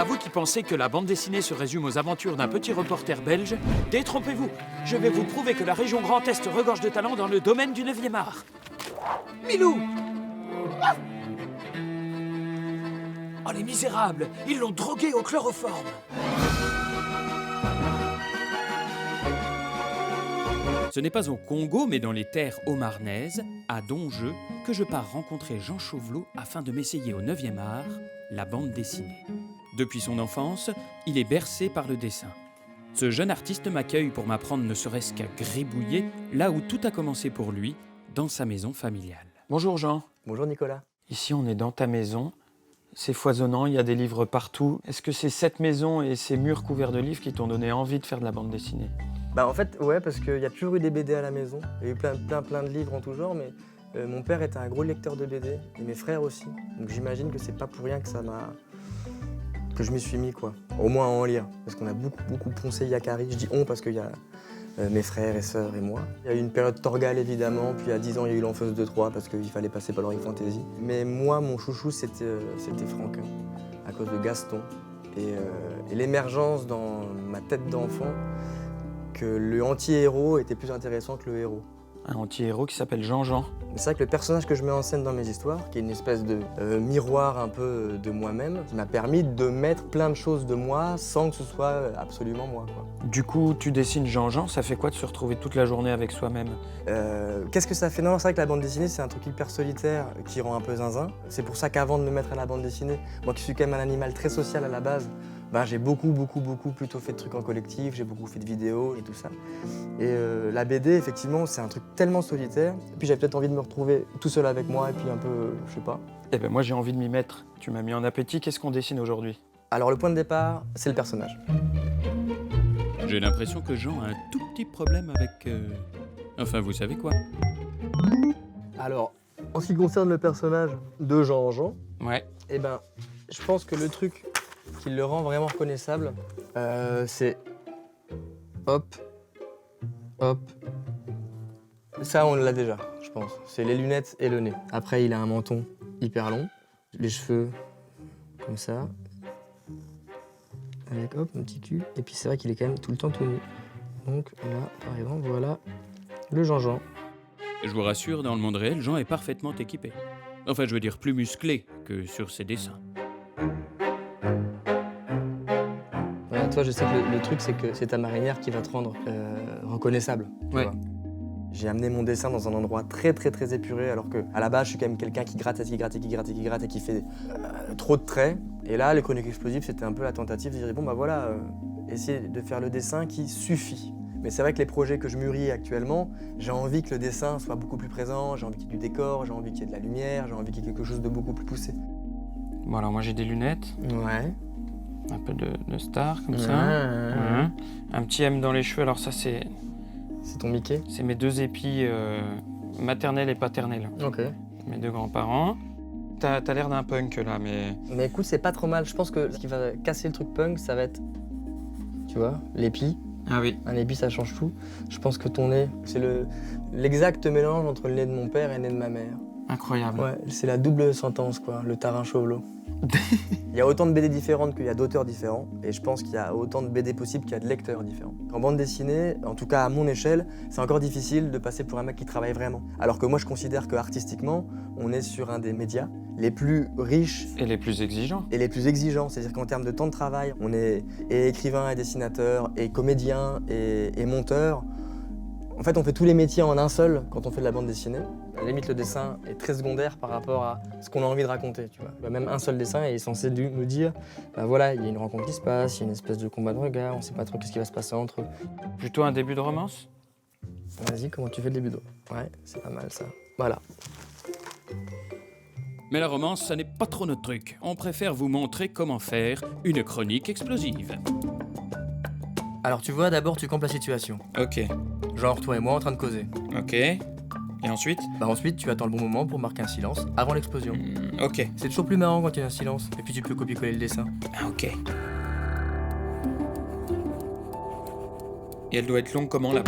À vous qui pensez que la bande dessinée se résume aux aventures d'un petit reporter belge, détrompez-vous. Je vais vous prouver que la région Grand Est regorge de talent dans le domaine du 9e art. Milou! Oh, les misérables! Ils l'ont drogué au chloroforme! Ce n'est pas au Congo, mais dans les terres haut-marnaises, à Donjeu, que je pars rencontrer Jean Chauvelot afin de m'essayer au 9e art, la bande dessinée. Depuis son enfance, il est bercé par le dessin. Ce jeune artiste m'accueille pour m'apprendre ne serait-ce qu'à gribouiller, là où tout a commencé pour lui, dans sa maison familiale. Bonjour Jean. Bonjour Nicolas. Ici on est dans ta maison. C'est foisonnant, il y a des livres partout. Est-ce que c'est cette maison et ces murs couverts de livres qui t'ont donné envie de faire de la bande dessinée? Bah en fait, ouais, parce qu'il y a toujours eu des BD à la maison. Il y a eu plein de livres en tout genre, mais mon père était un gros lecteur de BD, et mes frères aussi. Donc j'imagine que c'est pas pour rien que que je m'y suis mis, quoi. Au moins à en lire, parce qu'on a beaucoup poncé Yakari. Je dis on parce qu'il y a mes frères et sœurs et moi. Il y a eu une période Torgal évidemment, puis à 10 ans il y a eu l'Enfeuse de Troyes parce qu'il fallait passer par l'Heroic Fantasy. Mais moi, mon chouchou, c'était Franquin, à cause de Gaston. Et l'émergence dans ma tête d'enfant que le anti-héros était plus intéressant que le héros. Un anti-héros qui s'appelle Jean-Jean. C'est vrai que le personnage que je mets en scène dans mes histoires, qui est une espèce de miroir un peu de moi-même, qui m'a permis de mettre plein de choses de moi sans que ce soit absolument moi, quoi. Du coup, tu dessines Jean-Jean, ça fait quoi de se retrouver toute la journée avec soi-même? Qu'est-ce que ça fait? Non, c'est vrai que la bande dessinée, c'est un truc hyper solitaire qui rend un peu zinzin. C'est pour ça qu'avant de me mettre à la bande dessinée, moi qui suis quand même un animal très social à la base, ben, j'ai beaucoup plutôt fait de trucs en collectif, j'ai beaucoup fait de vidéos et tout ça. Et la BD, effectivement, c'est un truc tellement solitaire. Et puis j'avais peut-être envie de me retrouver tout seul avec moi et puis un peu, je sais pas. Eh ben moi j'ai envie de m'y mettre. Tu m'as mis en appétit, qu'est-ce qu'on dessine aujourd'hui? Alors le point de départ, c'est le personnage. J'ai l'impression que Jean a un tout petit problème avec... Enfin, vous savez quoi? Alors, en ce qui concerne le personnage de Jean-Jean, Ouais. eh ben, je pense que le truc qui le rend vraiment reconnaissable, c'est hop, hop. Ça, on l'a déjà, je pense. C'est les lunettes et le nez. Après, il a un menton hyper long, les cheveux comme ça, avec hop, un petit cul. Et puis c'est vrai qu'il est quand même tout le temps tout nu. Donc là, par exemple, voilà le Jean-Jean. Je vous rassure, dans le monde réel, Jean est parfaitement équipé. Enfin, je veux dire plus musclé que sur ses dessins. Voilà, toi, je sais que le truc, c'est que c'est ta marinière qui va te rendre reconnaissable. Tu vois. J'ai amené mon dessin dans un endroit très épuré, alors que à la base, je suis quand même quelqu'un qui gratte et qui fait trop de traits. Et là, les chroniques explosives, c'était un peu la tentative de dire bon bah voilà, essayer de faire le dessin qui suffit. Mais c'est vrai que les projets que je mûris actuellement, j'ai envie que le dessin soit beaucoup plus présent, j'ai envie qu'il y ait du décor, j'ai envie qu'il y ait de la lumière, j'ai envie qu'il y ait quelque chose de beaucoup plus poussé. Bon alors moi j'ai des lunettes, Ouais. un peu de star comme ça. Ouais. Un petit M dans les cheveux, alors ça c'est ton Mickey? C'est mes deux épis maternels et paternels. Ok. Mes deux grands-parents. T'as l'air d'un punk là, mais... Mais écoute, c'est pas trop mal. Je pense que ce qui va casser le truc punk, ça va être, tu vois, l'épi. Ah oui. Un épi, ça change tout. Je pense que ton nez, c'est l'exact mélange entre le nez de mon père et le nez de ma mère. Incroyable. Ouais, c'est la double sentence, quoi, le tarin Chauvelot. Il y a autant de BD différentes qu'il y a d'auteurs différents, et je pense qu'il y a autant de BD possibles qu'il y a de lecteurs différents. En bande dessinée, en tout cas à mon échelle, c'est encore difficile de passer pour un mec qui travaille vraiment. Alors que moi, je considère qu'artistiquement, on est sur un des médias les plus riches et les plus exigeants. Et les plus exigeants, c'est-à-dire qu'en termes de temps de travail, on est et écrivain, et dessinateur, et comédien, et monteur. En fait, on fait tous les métiers en un seul quand on fait de la bande dessinée. À la limite, le dessin est très secondaire par rapport à ce qu'on a envie de raconter, tu vois. Même un seul dessin est censé nous dire, bah voilà, il y a une rencontre qui se passe, il y a une espèce de combat de regard, on sait pas trop qu'est-ce qui va se passer entre eux. Plutôt un début de romance? Vas-y, comment tu fais le début d'eau? Ouais, c'est pas mal ça. Voilà. Mais la romance, ça n'est pas trop notre truc. On préfère vous montrer comment faire une chronique explosive. Alors tu vois, d'abord tu campes la situation. Ok. Genre toi et moi en train de causer. Ok. Et ensuite? Bah ensuite tu attends le bon moment pour marquer un silence avant l'explosion. Ok. C'est toujours plus marrant quand il y a un silence. Et puis tu peux copier-coller le dessin. Ah, ok. Et elle doit être longue comment la